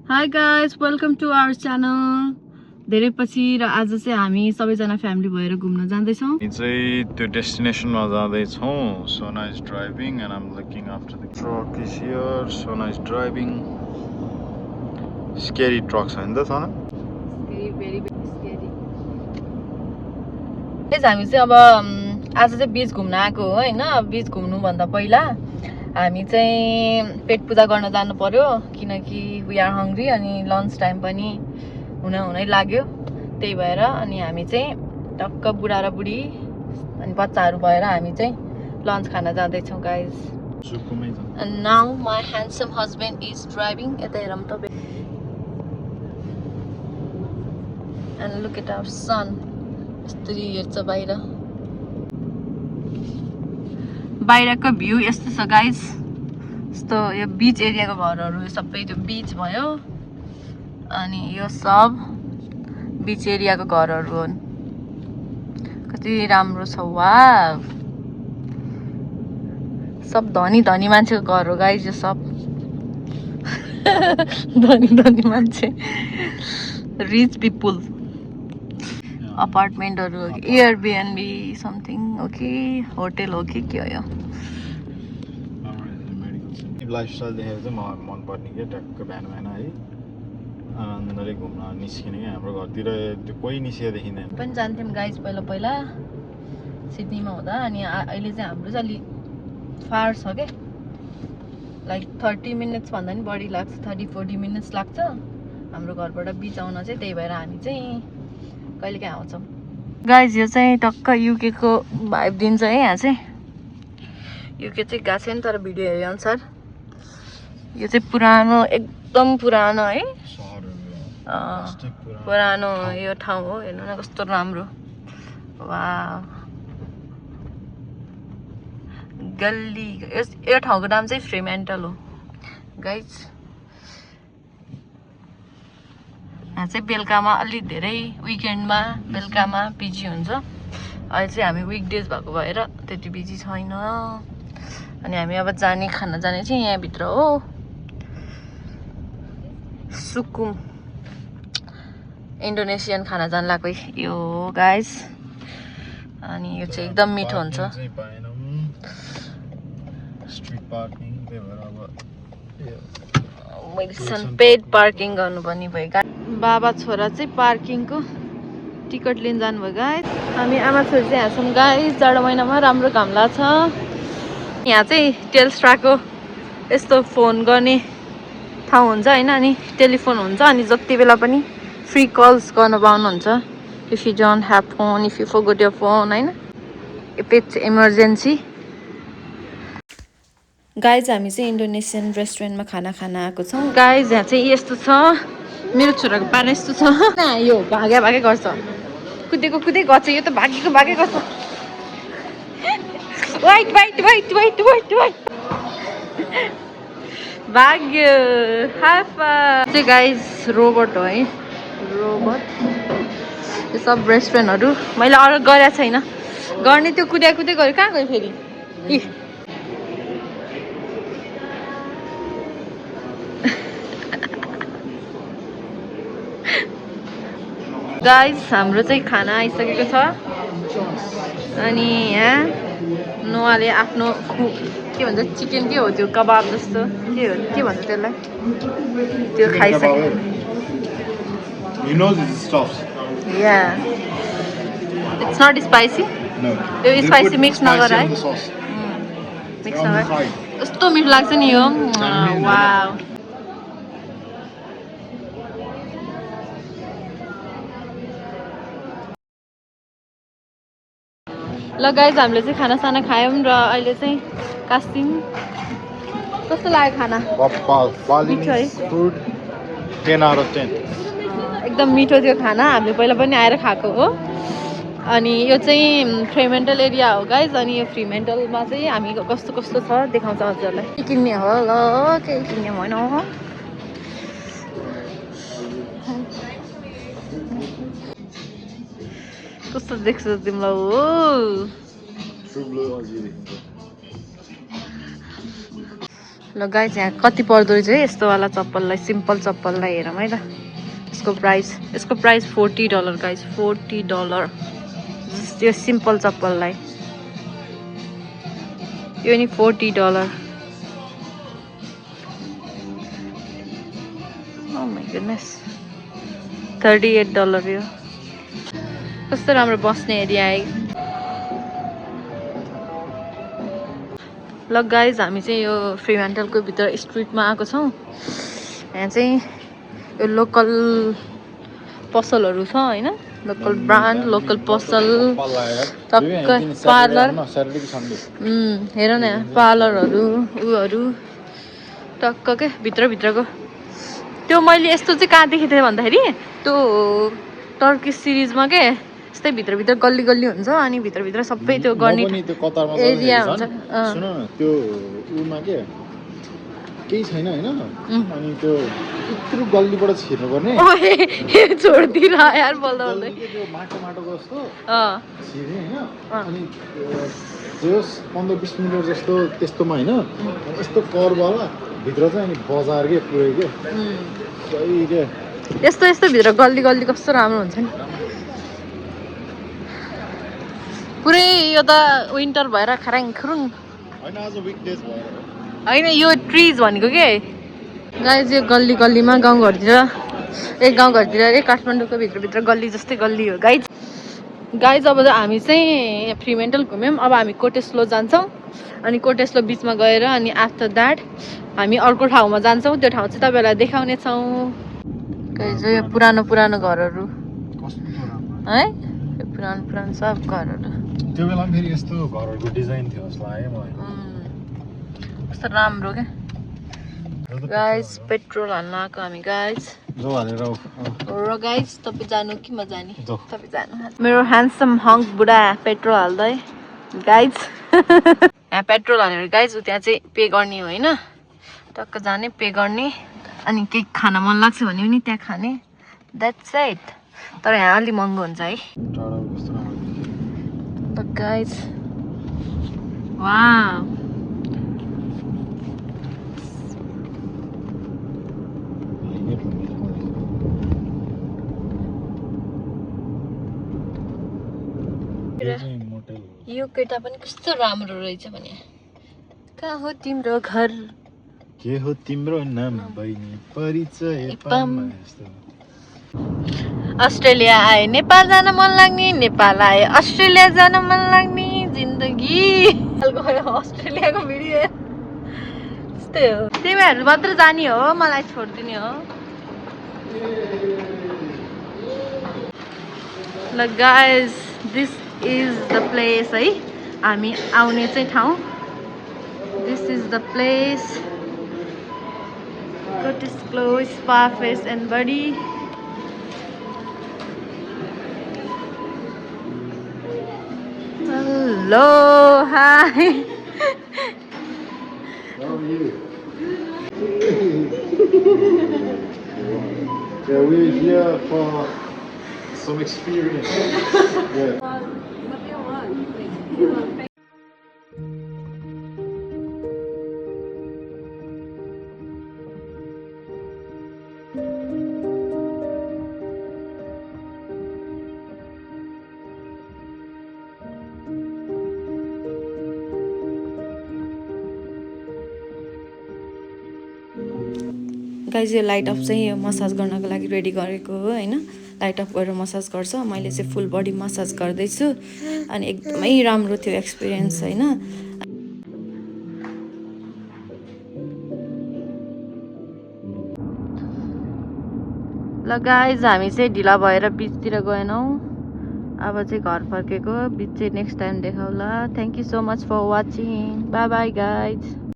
Hi guys, welcome to our channel. धेरै पछि र आज चाहिँ हामी सबैजना फ्यामिली भएर घुम्न जाँदैछौँ। चाहिँ त्यो डेस्टिनेसनमा जाँदै छौँ. Sona is driving and I'm looking after the truck is here. Sona is driving. Scary truck छ नि त Sona? Very scary. गाइस हामी चाहिँ अब आज चाहिँ बीच घुम्न आएको हो हैन. बीच घुम्नु भन्दा पहिला हामी चाहिँ पेट पूजा गर्न जानु पर्यो किनकि वी आर हंग्री अनि लन्च टाइम पनि हुनै लाग्यो. त्यही भएर अनि हामी चाहिँ टक्क बुढा र बुढी अनि बच्चाहरु भएर हामी चाहिँ लन्च खान जाँदै छौं guys. And now my handsome husband is driving. यता हेरौँ त. And look at our son. यस्तरी हेर्छ बाहिर. बाहिरको भ्यू यस्तो छ गाइस. यस्तो यो बीच एरियाको घरहरु सबै त्यो बीच भयो. अनि यो सब बीच एरियाको घरहरु हुन्. कति राम्रो छ. वाव. सब धनी मान्छेको घर हो गाइस यो सब. धनी मान्छे. Rich people. अपार्टमेन्टहरु हो कि एयरबीएनबी समथिङ हो कि होटल हो कि के हो यो. लाइफस्टाइल देखेर चाहिँ मलाई मन पर्ने के टक्क बिहान है आनन्दले घुम्न निस्किने के हाम्रो घरतिर त्यो कोही निस्किया देखिँदैन. पनि जान्थ्यौं गाइस पहिला सिडनीमा हुँदा अनि अहिले चाहिँ हाम्रो चाहिँ अलि फार छ के लाइक 30 मिनेट्स भन्दा नि बढी लाग्छ. 30-40 मिनेट्स लाग्छ हाम्रो घरबाट बीच आउन चाहिँ. त्यही भएर हामी चाहिँ कहिलेकाहीँ आउँछौँ गाइस. यो चाहिँ टक्क युके को भाइब दिन्छ है. यहाँ चाहिँ युके चाहिँ गएको छैन तर भिडियो हेरे अनुसार यो चाहिँ पुरानो एकदम पुरानो है. पुरानो यो ठाउँ हो. हेर्नु न कस्तो राम्रो. वाव. गल्ली. यो ठाउँको नाम चाहिँ फ्रीमेन्टल हो गाइस. यहाँ चाहिँ बेलुकामा अलि धेरै विकेन्डमा बेलुकामा बिजी हुन्छ. अहिले चाहिँ हामी विकडेज भएको भएर त्यति बिजी छैन. अनि हामी अब खाना जाने चाहिँ यहाँ भित्र हो. सुकुम इन्डोनेसियन खाना जान लाग्यो यो गाइस. अनि यो चाहिँ एकदम मिठो हुन्छ. स्ट्रीट पार्किङ त्यही भएर अब मैले पेड पार्किङ गर्नुपर्ने भयो. बाबा छोरा चाहिँ पार्किङको टिकट लिन जानुभयो गाइस. हामी आमा छोरी चाहिँ यहाँ छौँ गाइस. जाडो महिनामा राम्रो घाम लाग्छ. यहाँ चाहिँ टेल्स्ट्राको यस्तो फोन गर्ने ठाउँ हुन्छ हैन. अनि टेलिफोन हुन्छ अनि जति बेला पनि फ्री कल्स गर्न पाउनुहुन्छ. If you don't have phone, if you forgot your phone हैन, इफ इट्स इमर्जेन्सी. गाइज हामी चाहिँ इन्डोनेसियन रेस्टुरेन्टमा खाना खान आएको छौँ गाइज. यहाँ चाहिँ यस्तो छ. मेरो छोराको पारा यस्तो छ. यो भागे गर्छ. कुदेको गर्छ. यो त भागेको गर्छ. वाइट भाग्यो. हाफा चाहिँ गाइज रोबोट हो है. रोबोट. यो सब रेस्टुरेन्टहरू मैले अर्डर गरेको छैन. गर्ने त्यो कुदै गऱ्यो. कहाँ गयो फेरि. गाइस हाम्रो चाहिँ खाना आइसकेको छ. अनि यहाँ नोआले आफ्नो के भन्छ चिकन के हो त्यो कबाब जस्तो के भन्छ त्यसलाई त्यो खाइसक्यो. Yeah. It's not spicy. No. यो स्पाइसी मिक्स नगर है. मिक्स नगर. कस्तो मिठो लाग्छ नि यो. वाव. ल गाइज हामीले चाहिँ खाना खायौँ र अहिले चाहिँ कास्टिङ. कस्तो लाग्यो खाना. मिठो है. 10 out of 10. एकदम मिठो थियो खाना. हामीले पहिला पनि आएर खाएको हो. अनि यो चाहिँ फ्रीमेन्टल एरिया हो गाइज. अनि यो फ्रीमेन्टलमा चाहिँ हामी कस्तो छ देखाउँछ हजुरलाई. के किन्ने हो ल केही किन्ने होइन. कस्तो देख्छ तिमीलाई. हो ल गाइस यहाँ कति पर्दो रहेछ है यस्तो वाला चप्पललाई सिम्पल चप्पललाई हेरौँ है त यसको प्राइस $40 गाइस $40 यो सिम्पल चप्पललाई यो नि $40 Oh my goodness $38 यो कस्तो राम्रो बस्ने एरिया है ल गाइज हामी चाहिँ यो फ्रीमेन्टलको भित्र स्ट्रिटमा आएको छौँ यहाँ चाहिँ यो लोकल पसलहरू छ होइन लोकल ब्रान्ड लोकल पसल टक्कै पार्लर हेर न यहाँ पार्लरहरू उयोहरू टक्क के भित्रको त्यो मैले यस्तो चाहिँ कहाँ देखेको थिएँ भन्दाखेरि त्यो टर्किस सिरिजमा के यस्तै भित्र गल्ली हुन्छ अनि भित्र सबै त्यो गर्ने एरिया हुन्छ सुन न त्यो उमा के केही छैन हैन अनि त्यो यत्रो गल्लीबाट छिर्नु पर्ने छोड्दिर यार बोल्दा त्यो माटोको जस्तो छिर्ने हैन अनि जस 15-20 मिटर जस्तो त्यस्तोमा हैन यस्तो कर्भवाला भित्र चाहिँ अनि बजार के पुरै के सही के यस्तो भित्र गल्ली कस्तो राम्रो हुन्छ नि पुरै यो त विन्टर भएर खराङखुरुङ हैन आज विकडेज भएर हैन यो ट्रिज भनेको के गाइस यो गल्लीमा गाउँघरतिर काठमाडौँको भित्र गल्ली जस्तै गल्ली हो गाइज अब हामी चाहिँ फ्रीमेन्टल घुम्यौँ अब हामी कोटेस्लो जान्छौँ अनि कोटेस्लो बिचमा गएर अनि आफ्टर द्याट हामी अर्को ठाउँमा जान्छौँ त्यो ठाउँ चाहिँ तपाईँहरूलाई देखाउने छौँ गाइज यो पुरानो घरहरू है यो पुरानो सब घरहरू त्यो बेला फेरि यस्तो घरहरूको डिजाइन थियो जस्तो लाग्यो मलाई कस्तो राम्रो क्या गाइज पेट्रोल हाल्न आएको हामी गाइज जो हालेर र गाइज तपाईँ जानु कि म जाने तपाईँ जानु मेरो ह्यान्डसम हङ्क बुढा पेट्रोल हाल्दै गाइज यहाँ पेट्रोल हालेर गाइज त्यहाँ चाहिँ पे गर्ने हो होइन टक्क जाने पे गर्ने अनि केही खान मन लाग्छ भने पनि त्यहाँ खाने द्याट्स इट तर यहाँ अलि महँगो हुन्छ है गाइज वाउ यो केटा पनि कस्तो राम्रो रहेछ भने कहाँ हो तिम्रो घर के हो तिम्रो नाम बहिनी परिचय अस्ट्रेलिया आए नेपाल जान मन लाग्ने नेपाल आए अस्ट्रेलिया जान मन लाग्ने जिन्दगी अस्ट्रेलियाको भिडियो त्यस्तै हो तिमीहरू मात्र जाने हो मलाई छोडिदिने हो ल guys this is the place है हामी आउने चाहिँ ठाउँ this is the place Cottesloe spa face and body hello hi How are you? Yeah, we're here for some experience. Yeah. What do you want? Guys यो light of चाहिँ यो massage गर्नको लागि रेडी गरेको हो होइन लाइट अफ गरेर massage गर्छ मैले चाहिँ फुल बडी मसाज गर्दैछु अनि एकदमै राम्रो थियो एक्सपिरियन्स होइन ल गाइज हामी चाहिँ ढिला भएर बिचतिर गएनौँ अब चाहिँ घर फर्केको बिच चाहिँ नेक्स्ट टाइम देखाउला thank you so much for watching bye bye guys